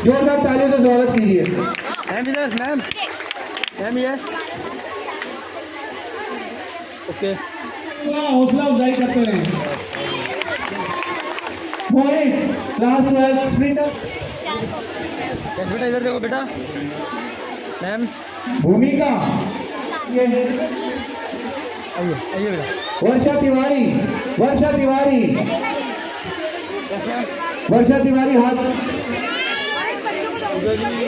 जोरदार तालियों से स्वागत कीजिए। मैम यस ओके हौसला अफजाई करते रहे। मोहित क्लास 12 स्प्रिंटर। बेटा इधर देखो बेटा मैम भूमिका ये आइए आइए बेटा वर्षा तिवारी यस मैम वर्षा तिवारी हाथ।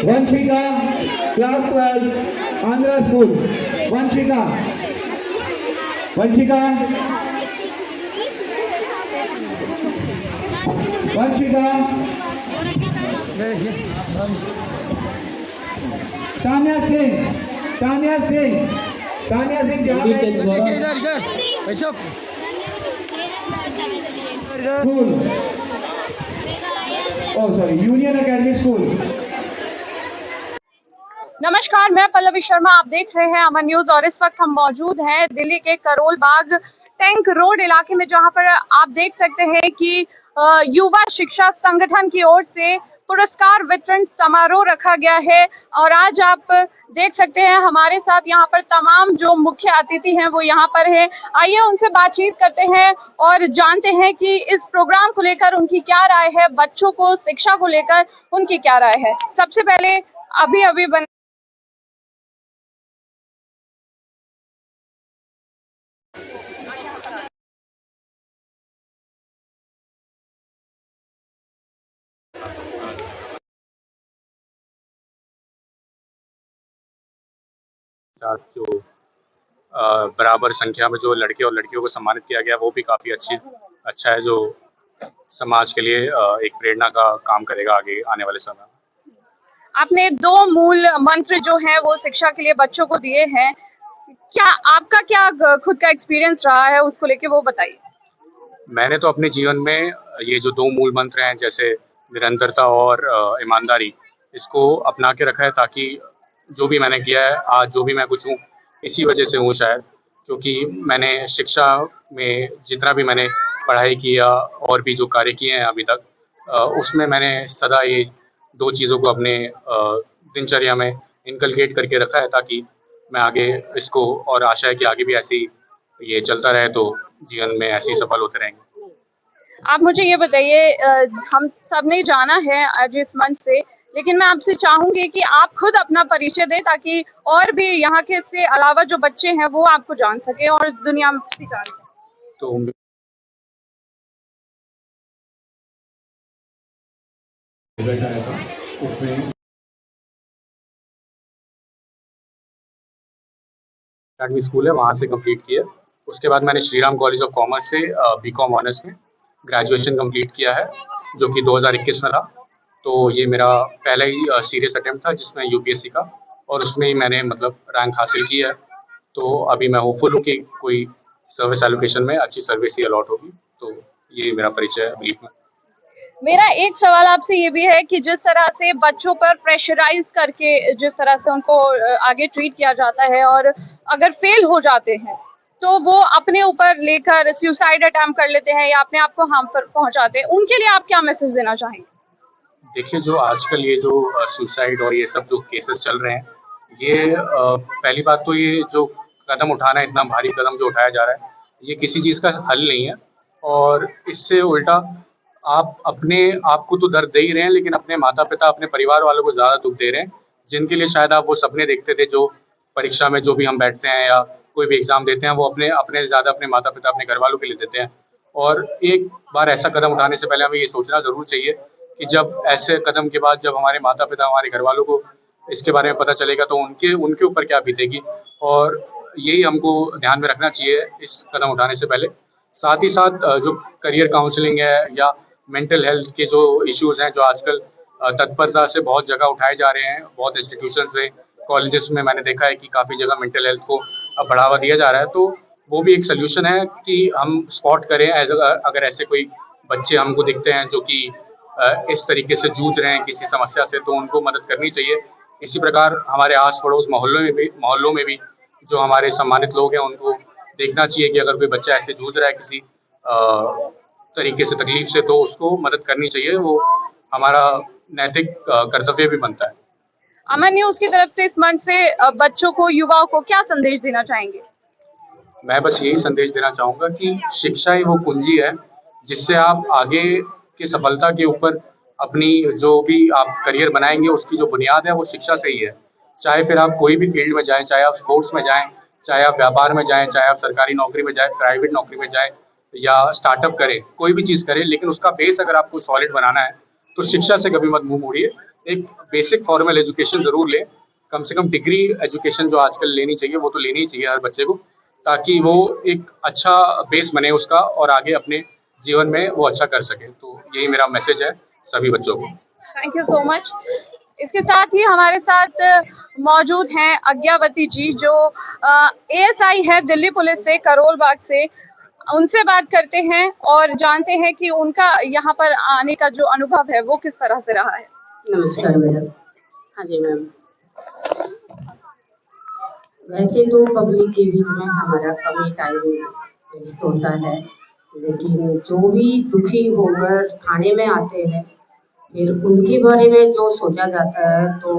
Vanshika class 12 Andhra school. वंशिका वंशिका तान्या सिंह इधर इधर ऐसा school. Oh sorry union academy school. नमस्कार, मैं पल्लवी शर्मा, आप देख रहे हैं अमन न्यूज और इस वक्त हम मौजूद हैं दिल्ली के करोल बाग टैंक रोड इलाके में, जहां पर आप देख सकते हैं कि युवा शिक्षा संगठन की ओर से पुरस्कार वितरण समारोह रखा गया है। और आज आप देख सकते हैं हमारे साथ यहाँ पर तमाम जो मुख्य अतिथि हैं वो यहाँ पर हैं। आइए उनसे बातचीत करते हैं और जानते हैं कि इस प्रोग्राम को लेकर उनकी क्या राय है, बच्चों को शिक्षा को लेकर उनकी क्या राय है। सबसे पहले अभी बन साथ जो बराबर संख्या में जो लड़के और लड़कियों को सम्मानित किया गया वो भी काफ़ी अच्छा है, जो समाज के लिए एक प्रेरणा का काम करेगा आगे आने वाले समय में। आपने दो मूल मंत्र जो हैं वो शिक्षा के लिए बच्चों को दिए हैं, क्या आपका क्या खुद का एक्सपीरियंस रहा है उसको लेके, वो बताइए। मैंने तो अपने जीवन में ये जो दो मूल मंत्र हैं, जैसे निरंतरता और ईमानदारी, इसको अपना के रखा है, ताकि जो भी मैंने किया है, आज जो भी मैं कुछ हूँ, इसी वजह से हूँ शायद, क्योंकि मैंने शिक्षा में जितना भी मैंने पढ़ाई की या और भी जो कार्य किए हैं अभी तक, उसमें मैंने सदा ये दो चीज़ों को अपने दिनचर्या में इनकलकेट करके रखा है, ताकि मैं आगे इसको, और आशा है कि आगे भी ऐसे ही ये चलता रहे, तो जीवन में ऐसे ही सफल होते रहेंगे। आप मुझे ये बताइए, हम सब ने जाना है आज इस मंच से, लेकिन मैं आपसे चाहूंगी कि आप खुद अपना परिचय दें ताकि और भी यहाँ के से अलावा जो बच्चे हैं वो आपको जान सके और दुनिया में भी जान सके। तो अकेडमी स्कूल है, वहाँ से कंप्लीट किया। उसके बाद मैंने Shri Ram college of commerce से बीकॉम ऑनर्स में ग्रेजुएशन कंप्लीट किया है, जो कि 2021 में था। तो ये मेरा पहला ही सीरियस अटेम्प्ट था जिसमें यूपीएससी का, और उसमें ही मैंने मतलब रैंक हासिल किया है। तो अभी मैं होपफुल हूँ कि कोई सर्विस एलोकेशन में अच्छी सर्विस ही अलॉट होगी। तो ये मेरा परिचय है ब्रीफ में। मेरा एक सवाल आपसे ये भी है कि जिस तरह से बच्चों पर प्रेशराइज करके जिस तरह से उनको आगे ट्रीट किया जाता है, और अगर फेल हो जाते हैं तो वो अपने ऊपर लेकर सुसाइड अटेम्प्ट कर लेते हैं या अपने आप को हार्म पर पहुंचाते हैं, उनके लिए आप क्या मैसेज देना चाहेंगे? देखिए, जो आजकल ये जो सुसाइड और ये सब जो केसेस चल रहे हैं, ये पहली बात तो ये जो कदम उठाना है, इतना भारी कदम जो उठाया जा रहा है, ये किसी चीज़ का हल नहीं है। और इससे उल्टा आप अपने आप को तो दर्द दे ही रहे हैं, लेकिन अपने माता-पिता, अपने परिवार वालों को ज़्यादा दुःख दे रहे हैं, जिनके लिए शायद आप वो सपने देखते थे, जो परीक्षा में जो भी हम बैठते हैं या कोई भी एग्ज़ाम देते हैं, वो अपने अपने से ज़्यादा अपने माता-पिता, अपने घरवालों के लिए देते हैं। और एक बार ऐसा कदम उठाने से पहले हमें ये सोचना ज़रूर चाहिए कि जब ऐसे कदम के बाद जब हमारे माता-पिता, हमारे घरवालों को इसके बारे में पता चलेगा, तो उनके उनके ऊपर क्या बीतेगी। और यही हमको ध्यान में रखना चाहिए इस कदम उठाने से पहले। साथ ही साथ जो करियर काउंसलिंग है या मेंटल हेल्थ के जो इश्यूज़ हैं, जो आजकल तत्परता से बहुत जगह उठाए जा रहे हैं, बहुत इंस्टीट्यूशंस में, कॉलेजेस में मैंने देखा है कि काफ़ी जगह मेंटल हेल्थ को अब बढ़ावा दिया जा रहा है। तो वो भी एक सॉल्यूशन है कि हम स्पॉट करें, अगर ऐसे कोई बच्चे हमको दिखते हैं जो कि इस तरीके से जूझ रहे हैं किसी समस्या से, तो उनको मदद करनी चाहिए। इसी प्रकार हमारे आस-पड़ोस मोहल्लों में भी जो हमारे सम्मानित लोग हैं, उनको देखना चाहिए कि अगर कोई बच्चा ऐसे जूझ रहा है किसी तरीके से, तकलीफ से, तो उसको मदद करनी चाहिए। वो हमारा नैतिक कर्तव्य भी बनता है। अमन न्यूज की तरफ से इस मंच से बच्चों को, युवाओं को क्या संदेश देना चाहेंगे? मैं बस यही संदेश देना चाहूँगा कि शिक्षा ही वो कुंजी है जिससे आप आगे की सफलता के ऊपर अपनी जो भी आप करियर बनाएंगे उसकी जो बुनियाद है वो शिक्षा से ही है। चाहे फिर आप कोई भी फील्ड में जाएं, चाहे आप स्पोर्ट्स में जाएं, चाहे आप व्यापार में जाएं, चाहे आप सरकारी नौकरी में जाएं, प्राइवेट नौकरी में जाएं या स्टार्टअप करें, कोई भी चीज़ करें, लेकिन उसका बेस अगर आपको सॉलिड बनाना है तो शिक्षा से कभी मत मुंह मोड़िए। एक बेसिक फॉर्मल एजुकेशन जरूर लें, कम से कम डिग्री एजुकेशन जो आजकल लेनी चाहिए वो तो लेनी ही चाहिए हर बच्चे को, ताकि वो एक अच्छा बेस बने उसका और आगे अपने जीवन में वो अच्छा कर सके। तो यही मेरा मैसेज है सभी बच्चों को। Thank you so much. इसके साथ ही हमारे साथ मौजूद हैं अज्ञावती जी, जो एएसआई है दिल्ली पुलिस से, करोल बाग से। उनसे बात करते हैं और जानते हैं कि उनका यहाँ पर आने का जो अनुभव है वो किस तरह से रहा है। नमस्कार मैडम। हाँ जी मैम, वैसे तो पब्लिक के बीच में हमारा कम ही टाइम वेस्ट होता है, लेकिन जो भी दुखी होकर थाने में आते हैं फिर उनके बारे में जो सोचा जाता है तो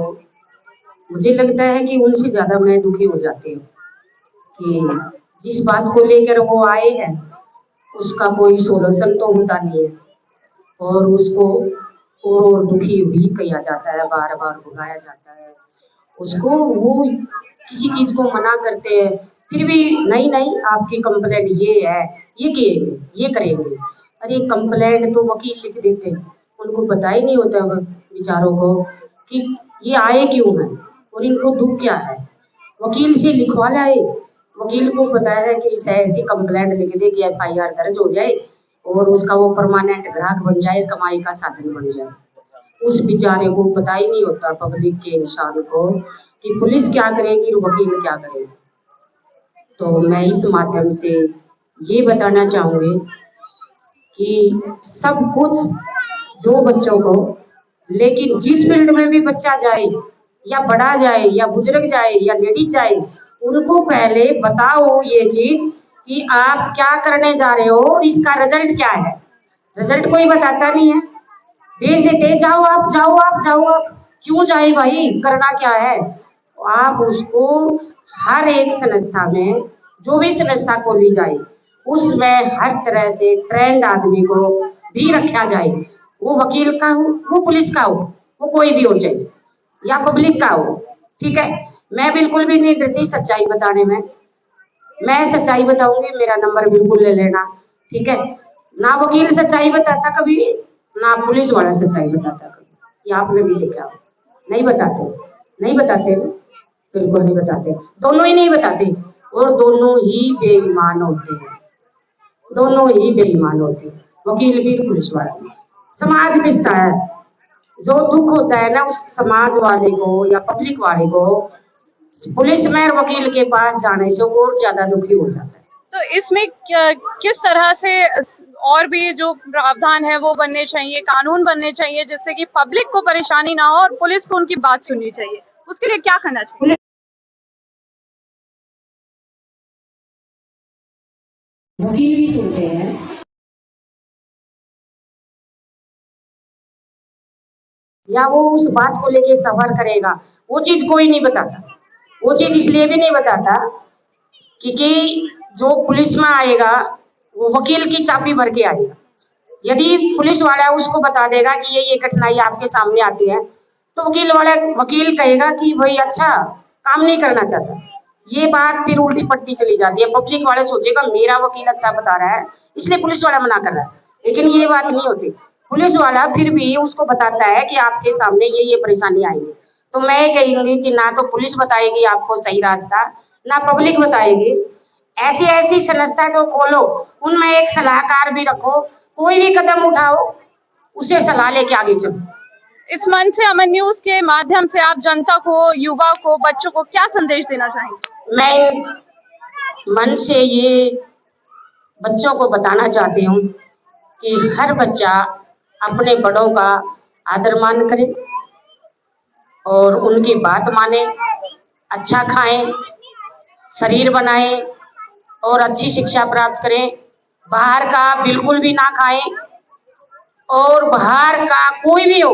मुझे लगता है कि उनसे ज़्यादा मैं दुखी हो जाती हूँ कि जिस बात को लेकर वो आए हैं उसका कोई सोल्यूशन तो होता नहीं है और उसको और दुखी भी किया जाता है, बार बार बुलाया जाता है उसको। वो किसी चीज को मना करते हैं फिर भी नहीं नहीं आपकी कंप्लेंट ये है, ये किएंगे, ये करेंगे। अरे कंप्लेंट तो वकील लिख देते हैं, उनको पता ही नहीं होता बेचारों को कि ये आए क्यों हैं और इनको दुख क्या है। वकील से लिखवा लाए, वकील को पता है कि ऐसी कंप्लेंट लिख दे कि FIR दर्ज हो जाए और उसका वो परमानेंट ग्राहक बन जाए, कमाई का साधन बन जाए। उस बेचारे को पता ही नहीं होता पब्लिक के इंसान को कि पुलिस क्या करेगी और वकील क्या करेगी। तो मैं इस माध्यम से ये बताना चाहूँगी कि सब कुछ दो बच्चों को, लेकिन जिस फील्ड में भी बच्चा जाए या बड़ा जाए या बुजुर्ग जाए या लेडीज जाए, उनको पहले बताओ ये चीज कि आप क्या करने जा रहे हो, इसका रिजल्ट क्या है। रिजल्ट कोई बताता नहीं है, भेज देते जाओ आप जाओ आप जाओ आप। क्यों जाए भाई, करना क्या है। आप उसको हर एक संस्था में, जो भी संस्था खोली जाए उसमें हर तरह से ट्रेंड आदमी को भी रखा जाए, वो वकील का हो, वो पुलिस का हो, वो कोई भी हो जाए या पब्लिक का हो, ठीक है। मैं बिल्कुल भी नहीं डरती सच्चाई बताने में, मैं सच्चाई बताऊंगी, मेरा नंबर बिल्कुल ले लेना, ठीक है। ना वकील सच्चाई बताता कभी, ना पुलिस वाला सच्चाई बताता कभी, ये आपने भी देखा। नहीं बताते, नहीं बताते, बिल्कुल नहीं बताते, दोनों ही नहीं बताते और दोनों ही बेईमान होते हैं, दोनों ही बेईमान होते हैं, वकील भी पुलिस वाला भी। समाज पिसता है, जो दुख होता है ना उस समाज वाले को या पब्लिक वाले को पुलिस में और वकील के पास जाने से और ज्यादा दुखी हो जाता है। तो इसमें किस तरह से और भी जो प्रावधान है वो बनने चाहिए, कानून बनने चाहिए जिससे कि पब्लिक को परेशानी ना हो और पुलिस को उनकी बात सुननी चाहिए, उसके लिए क्या करना चाहिए? वकील भी सुनते हैं, या वो उस बात को लेके सफर करेगा, वो चीज कोई नहीं बताता। वो चीज इसलिए भी नहीं बताता क्योंकि जो पुलिस में आएगा वो वकील की चाबी भर के आएगा। यदि पुलिस वाला उसको बता देगा कि ये कठिनाई आपके सामने आती है तो वकील कहेगा कि भाई अच्छा काम नहीं करना चाहता। ये बात फिर उल्टी पट्टी चली जाती है, पब्लिक वाले सोचेगा मेरा वकील अच्छा बता रहा है इसलिए पुलिस वाला मना कर रहा है, लेकिन ये बात नहीं होती। पुलिस वाला फिर भी उसको बताता है कि आपके सामने ये परेशानी आएगी। तो मैं कही कि ना तो पुलिस बताएगी आपको सही रास्ता, ना पब्लिक बताएगी। ऐसी ऐसी संस्था को खोलो, उनमें एक सलाहकार भी रखो, कोई भी कदम उठाओ उसे सलाह लेके आगे चलो। इस मंच से, अमन न्यूज के माध्यम से आप जनता को, युवा को, बच्चों को क्या संदेश देना चाहेंगे? मैं मन से ये बच्चों को बताना चाहती हूँ कि हर बच्चा अपने बड़ों का आदर मान करे और उनकी बात माने, अच्छा खाएं, शरीर बनाएं और अच्छी शिक्षा प्राप्त करें। बाहर का बिल्कुल भी ना खाएं और बाहर का कोई भी हो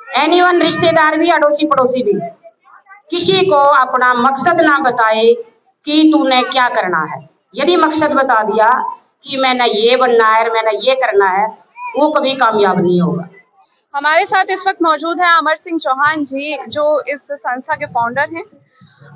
एनीवन रिश्तेदार भी, अड़ोसी पड़ोसी भी, किसी को अपना मकसद ना बताए कि तूने क्या करना है। यदि मकसद बता दिया कि मैंने ये बनना है, मैंने ये करना है, वो कभी कामयाब नहीं होगा। हमारे साथ इस वक्त मौजूद है अमर सिंह चौहान जी, जो इस संस्था के फाउंडर हैं।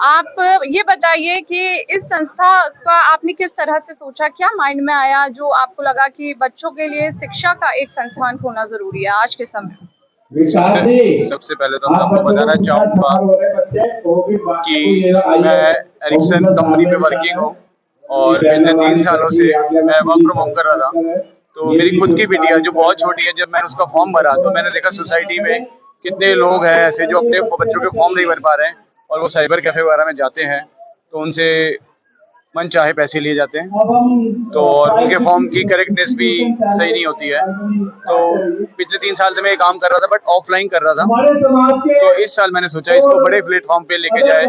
आप ये बताइए कि इस संस्था का आपने किस तरह से सोचा, क्या माइंड में आया जो आपको लगा कि बच्चों के लिए शिक्षा का एक संस्थान होना जरूरी है आज के समय में? सबसे पहले तो मैं आपको बताना चाहूँगा कि मैं एरिक्सन कंपनी में वर्किंग हूँ और पिछले 3 सालों से मैं वर्क फ्रॉम होम कर रहा था। तो मेरी खुद की बिटिया जो बहुत छोटी है, जब मैंने उसका फॉर्म भरा तो मैंने देखा सोसाइटी में कितने लोग हैं ऐसे जो अपने बच्चों के फॉर्म नहीं भर पा रहे हैं और वो साइबर कैफे वगैरह में जाते हैं तो उनसे मन चाहे पैसे लिए जाते हैं, तो और उनके फॉर्म की करेक्टनेस भी सही नहीं होती है। तो पिछले 3 साल से मैं ये काम कर रहा था बट ऑफलाइन कर रहा था। तो इस साल मैंने सोचा इसको बड़े प्लेटफॉर्म पे लेके जाए।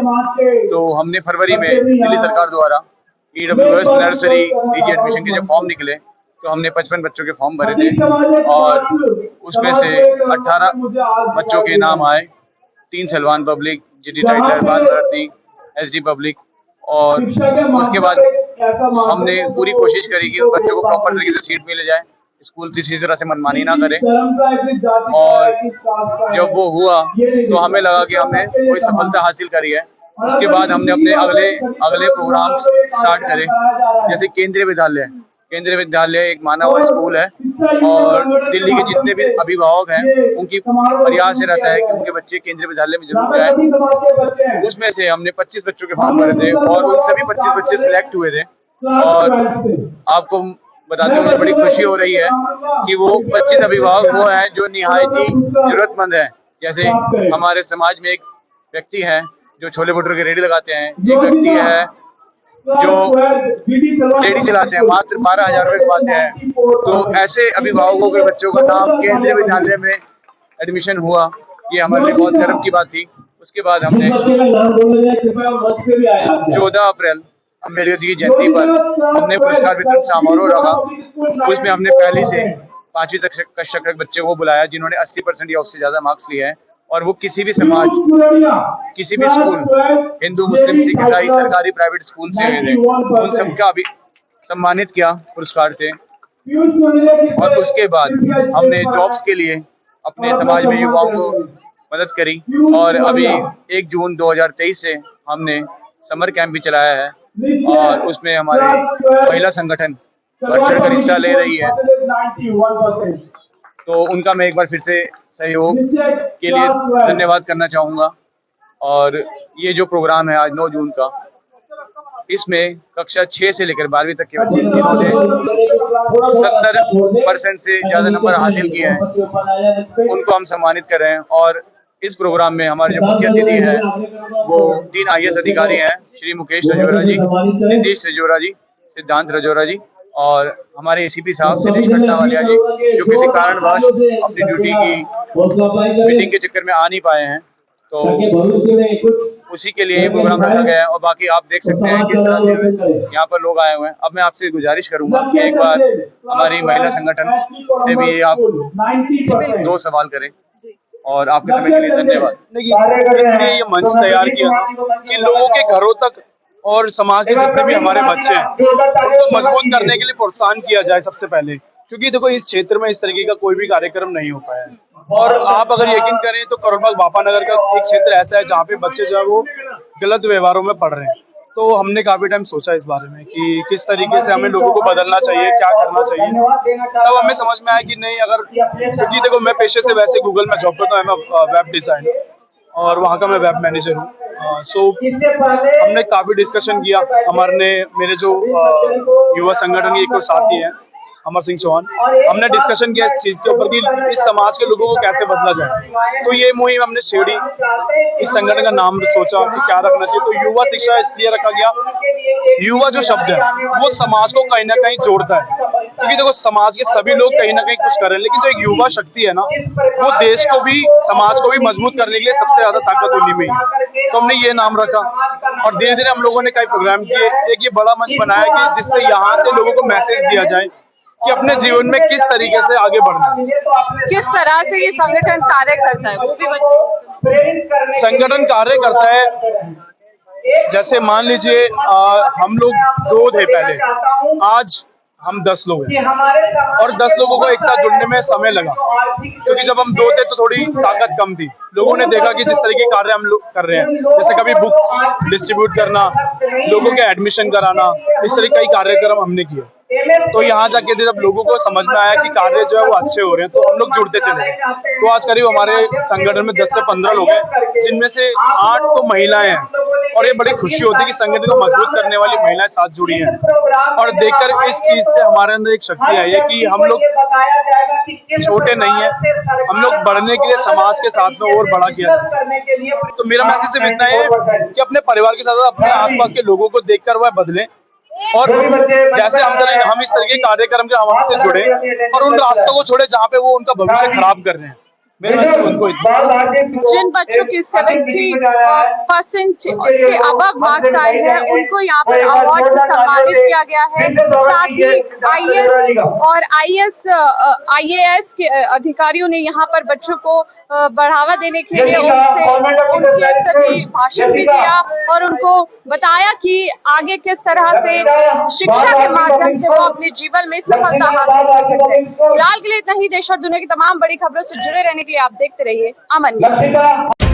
तो हमने फरवरी में दिल्ली सरकार द्वारा EWS नर्सरी DG एडमिशन के जो फॉर्म निकले तो हमने 55 बच्चों के फॉर्म भरे थे और उसमें से 18 बच्चों के नाम आए। 3 सलवान पब्लिक, GD टाइटलर, बाल भारती, SD पब्लिक। और उसके बाद हमने पूरी कोशिश करी कि उन बच्चों को प्रॉपर तरीके से सीट मिल जाए, स्कूल किसी तरह से मनमानी ना करे। और जब वो हुआ तो हमें लगा कि हमने कोई सफलता हासिल करी है। उसके बाद हमने अपने अगले प्रोग्राम्स स्टार्ट करे, जैसे केंद्रीय विद्यालय एक माना हुआ स्कूल है और दिल्ली के जितने भी अभिभावक हैं उनकी प्रयास ये रहता है कि उनके बच्चे केंद्रीय विद्यालय में जरूर जाए। उसमें से हमने 25 बच्चों के फॉर्म भरे थे और उन सभी 25 बच्चे सिलेक्ट हुए थे। और आपको बताते हुए मुझे बड़ी खुशी हो रही है कि वो 25 अभिभावक वो हैं जो निहायत ही जरूरतमंद हैं। जैसे हमारे समाज में एक व्यक्ति है जो छोले भटूरे की रेडी लगाते हैं, एक व्यक्ति है जो रेडी चलाते हैं, मात्र 12,000 रुपए कमाते हैं। तो ऐसे अभिभावकों के बच्चों का नाम केंद्रीय विद्यालय में एडमिशन हुआ, ये हमारे लिए बहुत गर्व की बात थी। उसके बाद हमने 14 अप्रैल अम्बेडकर जी की जयंती पर हमने पुरस्कार वितरण समारोह रखा। उसमें हमने पहली से 5वीं कक्षा तक बच्चे को बुलाया जिन्होंने 80% या उससे ज्यादा मार्क्स लिए हैं। और वो किसी भी समाज, किसी भी स्कूल, हिंदू, मुस्लिम, सिख, ईसाई, सरकारी, प्राइवेट स्कूल से हुए थे, उन सबका भी सम्मानित किया पुरस्कार से। और उसके बाद हमने जॉब्स के लिए अपने समाज में युवाओं को मदद करी और अभी 1 जून 2023 से हमने समर कैंप भी चलाया है और उसमें हमारे महिला संगठन बढ़ कर हिस्सा ले रही है। तो उनका मैं एक बार फिर से सहयोग के लिए धन्यवाद करना चाहूँगा। और ये जो प्रोग्राम है आज 9 जून का, इसमें कक्षा 6 से लेकर 12वीं तक के बच्चे जिन्होंने 70% से ज़्यादा नंबर हासिल किए हैं उनको हम सम्मानित कर रहे हैं। और इस प्रोग्राम में हमारे जो मुख्य अतिथि हैं वो 3 IAS अधिकारी हैं, श्री मुकेश रजौरा जी, नीतीश रजौरा जी, सिद्धांत रजौरा जी और हमारे ACP साहब दिनेश भट्टावालिया जी, जो किसी कारणवश अपनी ड्यूटी की मीटिंग के चक्कर में आ नहीं पाए हैं। तो उसी के लिए ये प्रोग्राम रखा गया है। और बाकी आप देख सकते हैं किस तरह से यहाँ पर लोग आए हुए हैं। अब मैं आपसे गुजारिश करूंगा कि एक बार हमारी महिला संगठन से भी आप 2 सवाल करें। और आपके समय के लिए धन्यवाद। इसलिए ये मंच तैयार किया कि लोगों के घरों तक और समाज के जितने भी हमारे बच्चे हैं उनको मजबूत करने के लिए प्रोत्साहन किया जाए सबसे पहले, क्योंकि देखो इस क्षेत्र में इस तरीके का कोई भी कार्यक्रम नहीं हो पाया है। और आप अगर यकीन करें तो करोलबाग बापानगर का एक क्षेत्र ऐसा है जहाँ पे बच्चे जो है वो गलत व्यवहारों में पड़ रहे हैं। तो हमने काफी टाइम सोचा इस बारे में कि किस तरीके से हमें लोगों को बदलना चाहिए, क्या करना चाहिए। तब हमें समझ में आया कि नहीं, अगर क्योंकि देखो मैं पेशे से वैसे गूगल में जॉब करता हूँ, मैं वेब डिजाइनर और वहाँ का मैं वेब मैनेजर हूँ। सो हमने काफी डिस्कशन किया। हमारे मेरे जो युवा संगठन के एक साथी हैं अमर सिंह चौहान, हमने डिस्कशन किया इस चीज के ऊपर कि इस समाज के लोगों को कैसे बदला जाए। तो ये मुहिम हमने छेड़ी, इस संगठन का नाम सोचा कि क्या रखना चाहिए। तो युवा शिक्षा इसलिए रखा गया, युवा जो शब्द है वो समाज को कहीं ना कहीं जोड़ता है, क्योंकि देखो समाज के सभी लोग कहीं ना कहीं कुछ कर रहे हैं, लेकिन जो एक युवा शक्ति है ना वो देश को भी, समाज को भी मजबूत करने के लिए सबसे ज्यादा ताकत उन्हीं में ही। तो हमने ये नाम रखा और धीरे धीरे हम लोगों ने कई प्रोग्राम किए। एक ये बड़ा मंच बनाया कि जिससे यहाँ से लोगों को मैसेज दिया जाए कि अपने जीवन में किस तरीके से आगे बढ़ना है। किस तरह से ये संगठन कार्य करता है वो भी बताइए। संगठन कार्य करता है, जैसे मान लीजिए हम लोग 2 थे पहले, आज हम 10 लोग हैं और 10 लोगों को एक साथ जुड़ने में समय लगा, क्योंकि जब हम 2 थे तो थोड़ी ताकत कम थी। लोगों ने देखा कि जिस तरह के कार्य हम लोग कर रहे हैं, जैसे कभी बुक्स डिस्ट्रीब्यूट करना, लोगों के एडमिशन कराना, इस तरह कई कार्यक्रम हमने किए। तो यहाँ जाके जब लोगों को समझ में आया कि कार्य जो है वो अच्छे हो रहे हैं, तो हम लोग जुड़ते चले गए। तो आज करीब हमारे संगठन में 10 से 15 लोग हैं, जिनमें से 8 तो महिलाएं हैं, और ये बड़ी खुशी होती है कि संगठन को मजबूत करने वाली महिलाएं साथ जुड़ी हैं। और देखकर इस चीज से हमारे अंदर एक शक्ति आई है कि हम लोग छोटे नहीं है, हम लोग बढ़ने के लिए समाज के साथ में और बड़ा किया जा सकता है। तो मेरा मैसेज सिर्फ इतना है कि अपने परिवार के साथ अपने आसपास के लोगों को देखकर वह बदलें, और जैसे हम इस तरह के कार्यक्रम के हवाले से जुड़े और उन रास्तों को छोड़े जहाँ पे वो उनका भविष्य खराब कर रहे हैं। जिन बच्चों की 70% से अबव मार्क्स आए हैं उनको यहाँ पर अवार्ड से सम्मानित किया गया है। साथ ही IAS और IAS के अधिकारियों ने यहाँ पर बच्चों को बढ़ावा देने के लिए उनके प्रति भाषण भी दिया और उनको बताया कि आगे किस तरह से शिक्षा के माध्यम से वो अपने जीवन में सफलता हासिल कर सकते हैं। फिलहाल के लिए इतना ही। देश और दुनिया की तमाम बड़ी खबरों से जुड़े रहने के लिए आप देखते रहिए अमन न्यूज़।